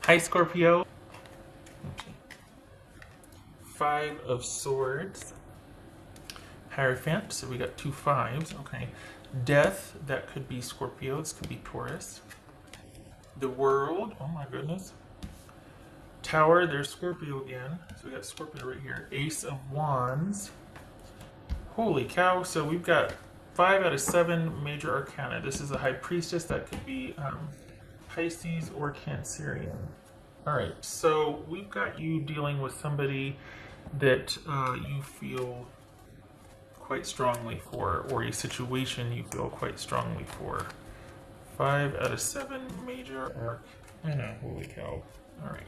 Hi, Scorpio. Okay. 5 of Swords. Hierophant, so we got 2 5s. Okay. Death, that could be Scorpio. This could be Taurus. The World, oh my goodness. Tower, there's Scorpio again. So we got Scorpio right here. Ace of Wands. Holy cow, so we've got 5 out of 7 major arcana. This is a High Priestess. That could be Pisces or Cancerian. Alright, so we've got you dealing with somebody that you feel quite strongly for, or a situation you feel quite strongly for. 5 out of 7 major arcana. Holy cow. Alright.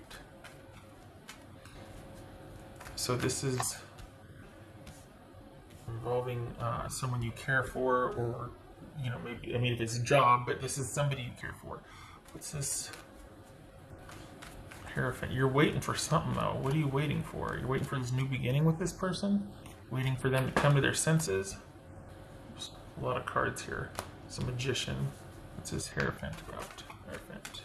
So this is involving someone you care for, or, you know, maybe, I mean, if it's a job, but this is somebody you care for. What's this? Hierophant. You're waiting for something, though. What are you waiting for? You're waiting for this new beginning with this person? Waiting for them to come to their senses? There's a lot of cards here. It's a Magician. What's this Hierophant about? Hierophant.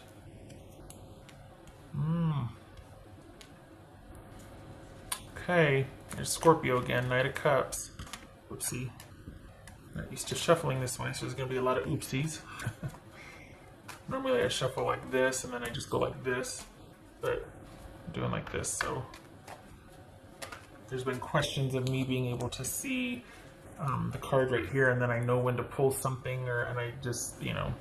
Okay. There's Scorpio again. Knight of Cups. Whoopsie. Not used to shuffling this way, so there's going to be a lot of oopsies. Normally I shuffle like this, and then I just go like this. But I'm doing like this, so there's been questions of me being able to see the card right here, and then I know when to pull something, and I just, you know,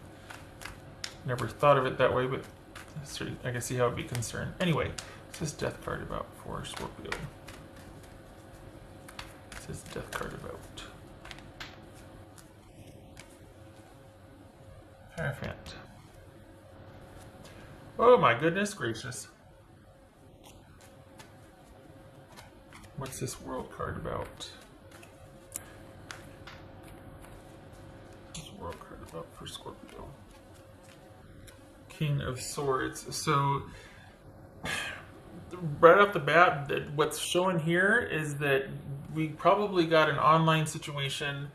never thought of it that way, but I can see how it'd be concerned. Anyway, what's this Death card about for Scorpio? What's this Death card about? Hierophant. Oh my goodness gracious. What's this World card about? What's this World card about for Scorpio? King of Swords. So, right off the bat, what's showing here is that we probably got an online situation,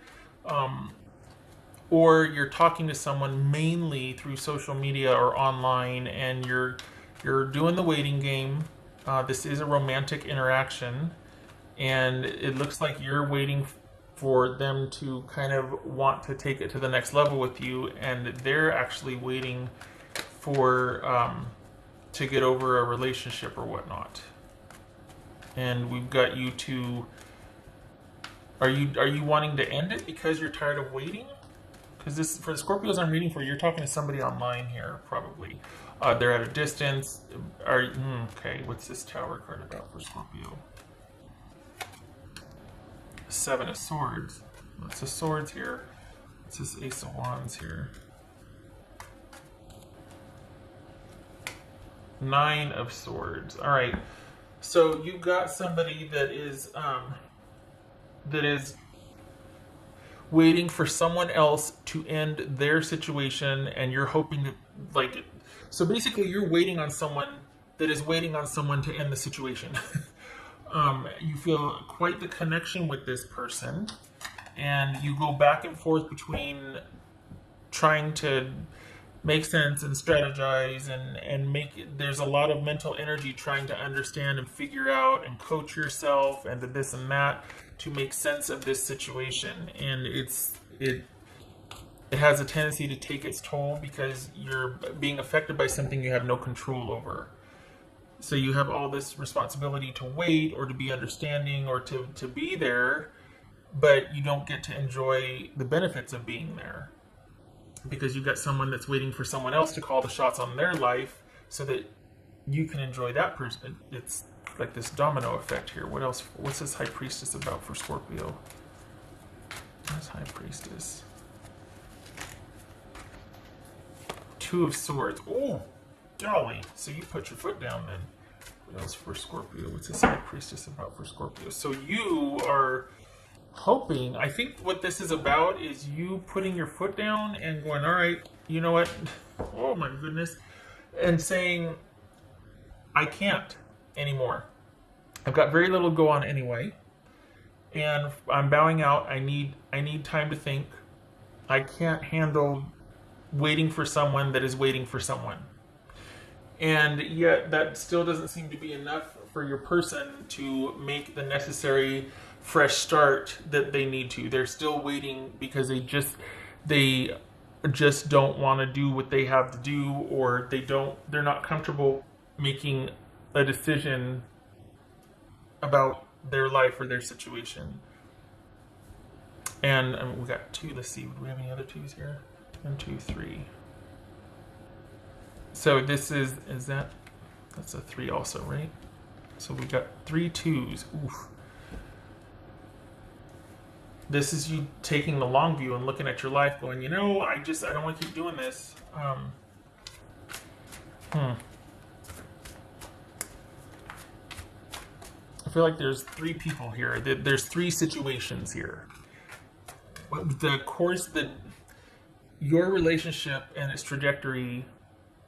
or you're talking to someone mainly through social media or online, and you're doing the waiting game. This is a romantic interaction, and it looks like you're waiting for them to kind of want to take it to the next level with you, and they're actually waiting for to get over a relationship or whatnot. And we've got you to. Are you wanting to end it because you're tired of waiting? Because this, for the Scorpios I'm reading for, you're talking to somebody online here, probably. They're at a distance. Okay, what's this Tower card about for Scorpio? 7 of Swords. What's the Swords here? What's this Ace of Wands here? 9 of Swords. All right. So you've got somebody that is waiting for someone else to end their situation, and you're hoping to, like, so basically you're waiting on someone that is waiting on someone to end the situation. You feel quite the connection with this person, and you go back and forth between trying to make sense and strategize and there's a lot of mental energy trying to understand and figure out and coach yourself and this and that to make sense of this situation. And it has a tendency to take its toll because you're being affected by something you have no control over. So you have all this responsibility to wait or to be understanding or to be there, but you don't get to enjoy the benefits of being there. Because you've got someone that's waiting for someone else to call the shots on their life so that you can enjoy that person. It's like this domino effect here. What else? What's this High Priestess about for Scorpio? What's High Priestess? 2 of Swords. Oh, golly. So you put your foot down then. What else for Scorpio? What's this High Priestess about for Scorpio? So you are hoping, I think what this is about is you putting your foot down and going, all right, you know what? Oh my goodness. And saying, I can't anymore. I've got very little to go on anyway. And I'm bowing out. I need time to think. I can't handle waiting for someone that is waiting for someone. And yet that still doesn't seem to be enough for your person to make the necessary fresh start that they need to. They're still waiting because they just don't want to do what they have to do, or they're not comfortable making a decision about their life or their situation. And we got two. Let's see. Do we have any other twos here? 1, 2, 3. So this is that's a 3 also, right? So we got 3 2s. Oof. This is you taking the long view and looking at your life, going, I don't want to keep doing this. I feel like there's 3 people here. There's 3 situations here. The course that your relationship and its trajectory.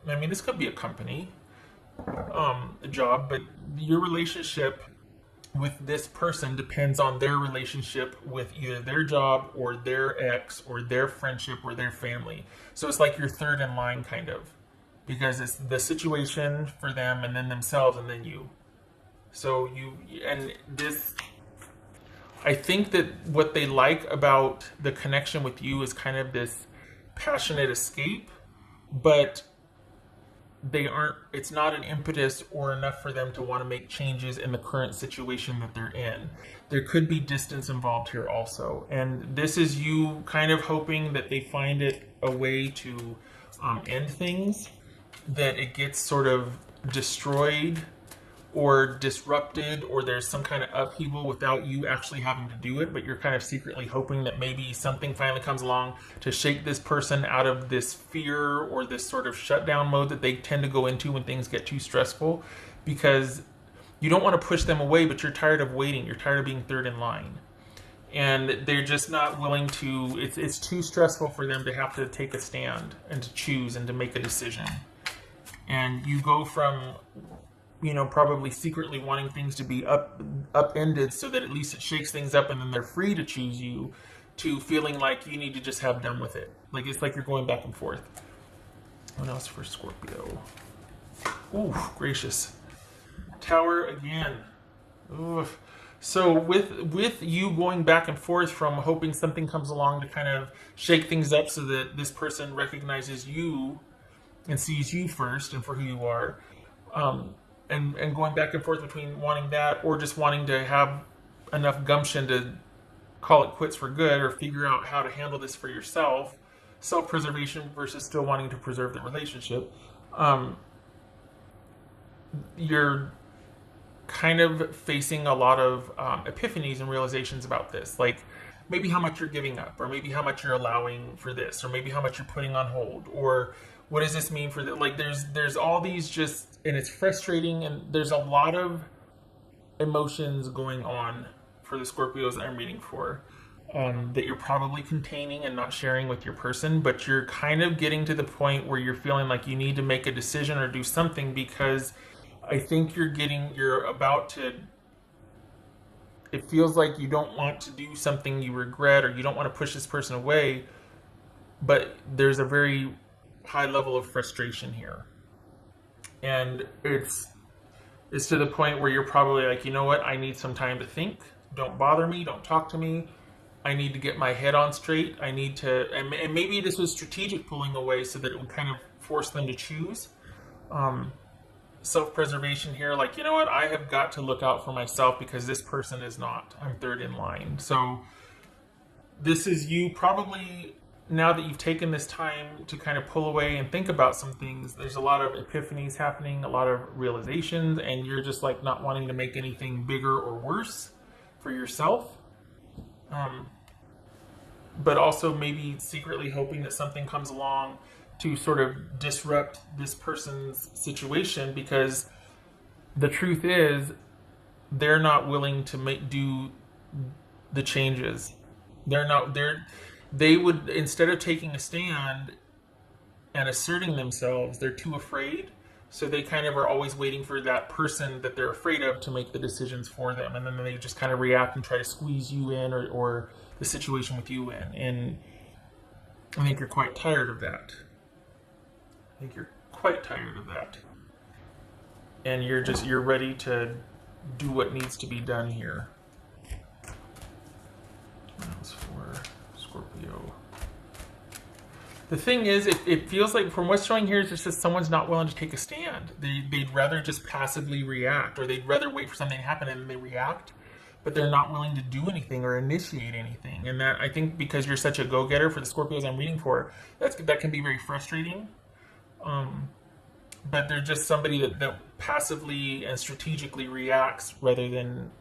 I mean, this could be a company, a job, but your relationship with this person depends on their relationship with either their job or their ex or their friendship or their family. So it's like you're third in line, kind of, because it's the situation for them and then themselves and then you. So I think that what they like about the connection with you is kind of this passionate escape, but it's not an impetus or enough for them to want to make changes in the current situation that they're in. There could be distance involved here also. And this is you kind of hoping that they find it a way to end things, that it gets sort of destroyed or disrupted, or there's some kind of upheaval without you actually having to do it, but you're kind of secretly hoping that maybe something finally comes along to shake this person out of this fear or this sort of shutdown mode that they tend to go into when things get too stressful, because you don't want to push them away, but you're tired of waiting. You're tired of being third in line. And they're just not willing to, it's too stressful for them to have to take a stand and to choose and to make a decision. And you go from probably secretly wanting things to be upended so that at least it shakes things up and then they're free to choose you, to feeling like you need to just have done with it. Like it's like you're going back and forth. What else for Scorpio? Ooh, gracious. Tower again. Ooh. So with you going back and forth from hoping something comes along to kind of shake things up so that this person recognizes you and sees you first and for who you are, and going back and forth between wanting that or just wanting to have enough gumption to call it quits for good or figure out how to handle this for yourself, self-preservation versus still wanting to preserve the relationship, you're kind of facing a lot of epiphanies and realizations about this, like maybe how much you're giving up, or maybe how much you're allowing for this, or maybe how much you're putting on hold, or what does this mean for that? Like there's all these just, and it's frustrating, and there's a lot of emotions going on for the Scorpios I'm reading for, that you're probably containing and not sharing with your person, but you're kind of getting to the point where you're feeling like you need to make a decision or do something, because I think you're about to, it feels like you don't want to do something you regret, or you don't want to push this person away, but there's a very high level of frustration here. And it's to the point where you're probably like, you know what, I need some time to think. Don't bother me. Don't talk to me. I need to get my head on straight. I need to, and maybe this was strategic pulling away so that it would kind of force them to choose. Self-preservation here, like, you know what, I have got to look out for myself because this person is not. I'm third in line. So this is you probably, now that you've taken this time to kind of pull away and think about some things, there's a lot of epiphanies happening, a lot of realizations, and you're just like not wanting to make anything bigger or worse for yourself. But also maybe secretly hoping that something comes along to sort of disrupt this person's situation, because the truth is they're not willing to do the changes. They would, instead of taking a stand and asserting themselves, they're too afraid. So they kind of are always waiting for that person that they're afraid of to make the decisions for them. And then they just kind of react and try to squeeze you in, or the situation with you in. And I think you're quite tired of that. and you're ready to do what needs to be done here. That was for Scorpio. The thing is, it feels like from what's showing here, it's just that someone's not willing to take a stand. They'd rather just passively react, or they'd rather wait for something to happen and then they react, but they're not willing to do anything or initiate anything. And that, I think, because you're such a go-getter for the Scorpios I'm reading for, that can be very frustrating. But they're just somebody that passively and strategically reacts rather than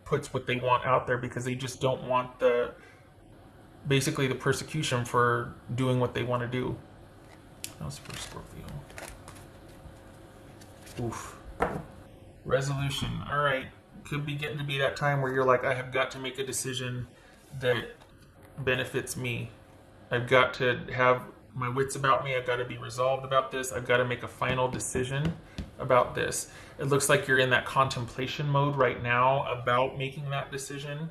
puts what they want out there, because they just don't want basically the persecution for doing what they want to do. That was for Scorpio. Oof. Resolution. All right. Could be getting to be that time where you're like, I have got to make a decision that benefits me. I've got to have my wits about me. I've got to be resolved about this. I've got to make a final decision about this. It looks like you're in that contemplation mode right now about making that decision.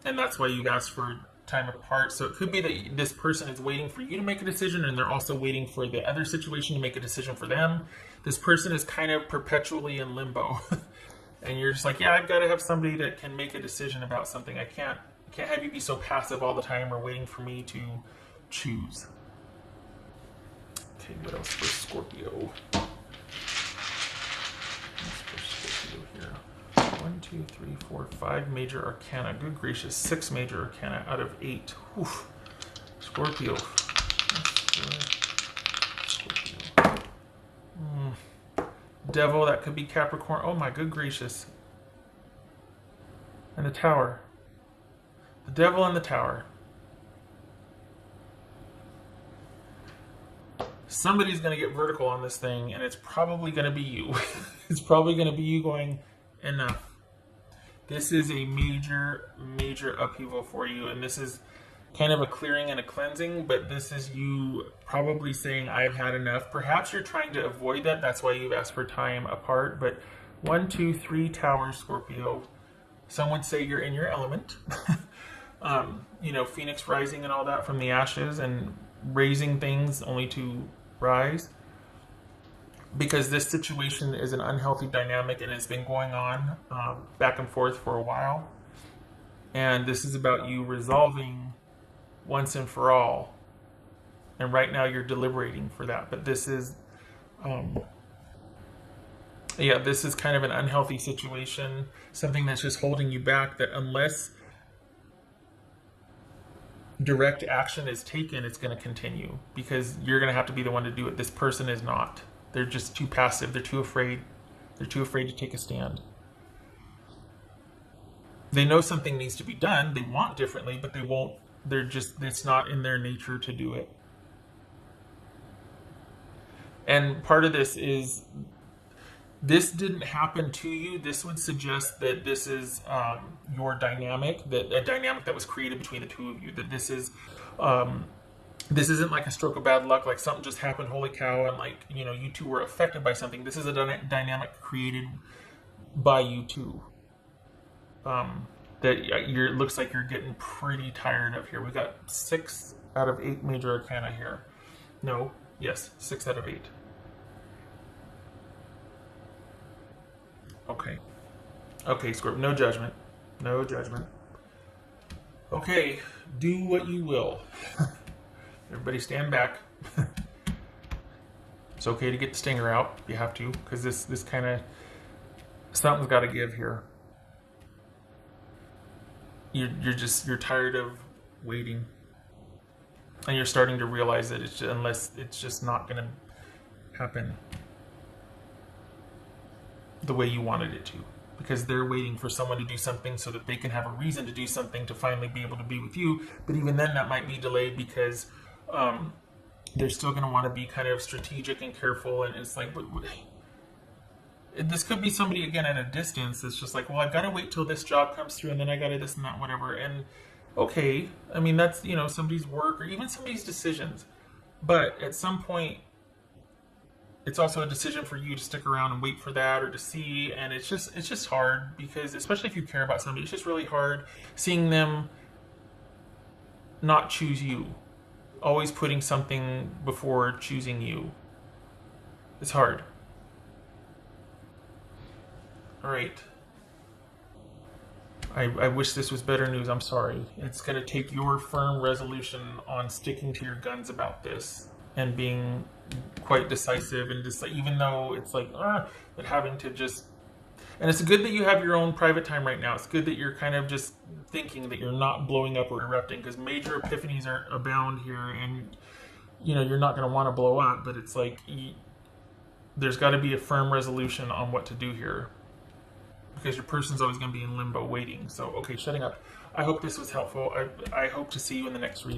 And that's why you've asked for time apart. So it could be that this person is waiting for you to make a decision, and they're also waiting for the other situation to make a decision for them. This person is kind of perpetually in limbo. And you're just like, yeah, I've got to have somebody that can make a decision about something. I can't have you be so passive all the time or waiting for me to choose. Okay, what else for Scorpio? What's for Scorpio here? 1, 2, 3, 4, 5 major arcana. Good gracious, 6 major arcana out of 8. Oof. Scorpio. Scorpio. Devil, that could be Capricorn. Oh my good gracious. And the Tower. The Devil and the Tower. Somebody's going to get vertical on this thing, and it's probably going to be you. It's probably going to be you going, enough. This is a major, major upheaval for you, and this is kind of a clearing and a cleansing, but this is you probably saying, I've had enough. Perhaps you're trying to avoid that. That's why you've asked for time apart. But 1, 2, 3 towers, Scorpio. Some would say you're in your element. Phoenix rising and all that from the ashes and raising things only to rise. Because this situation is an unhealthy dynamic and it's been going on back and forth for a while. And this is about you resolving once and for all. And right now you're deliberating for that. But this is, this is kind of an unhealthy situation. Something that's just holding you back, that unless direct action is taken, it's going to continue. Because you're going to have to be the one to do it. This person is not. They're just too passive. They're too afraid. They're too afraid to take a stand. They know something needs to be done. They want differently, but they won't. It's not in their nature to do it. And part of this is, this didn't happen to you. This would suggest that this is your dynamic, a dynamic that was created between the two of you. That this isn't like a stroke of bad luck, like something just happened, holy cow, and you two were affected by something. This is a dynamic created by you two. It looks like you're getting pretty tired of here. We got 6 out of 8 major arcana here. No, yes, 6 out of 8. Okay, Scorpio, no judgment. No judgment. Okay, do what you will. Everybody stand back. It's okay to get the stinger out if you have to, because this kind of, something's got to give here. You're tired of waiting, and you're starting to realize that it's just not going to happen the way you wanted it to, because they're waiting for someone to do something so that they can have a reason to do something to finally be able to be with you. But even then, that might be delayed because they're still going to want to be kind of strategic and careful. And it's like, this could be somebody, again, at a distance. It's just like, well, I've got to wait till this job comes through, and then I got to this and that, whatever. And okay, I mean, that's, somebody's work or even somebody's decisions. But at some point, it's also a decision for you to stick around and wait for that, or to see. And it's just hard, because especially if you care about somebody, it's just really hard seeing them not choose you, always putting something before choosing you. It's hard. All right. I wish this was better news. I'm sorry. It's going to take your firm resolution on sticking to your guns about this and being quite decisive and just like, even though it's like, but having to just. And it's good that you have your own private time right now. It's good that you're kind of just thinking that you're not blowing up or erupting because major epiphanies are abound here, and you're not going to want to blow up. But it's like there's got to be a firm resolution on what to do here because your person's always going to be in limbo waiting. So, okay, shutting up. I hope this was helpful. I hope to see you in the next reading.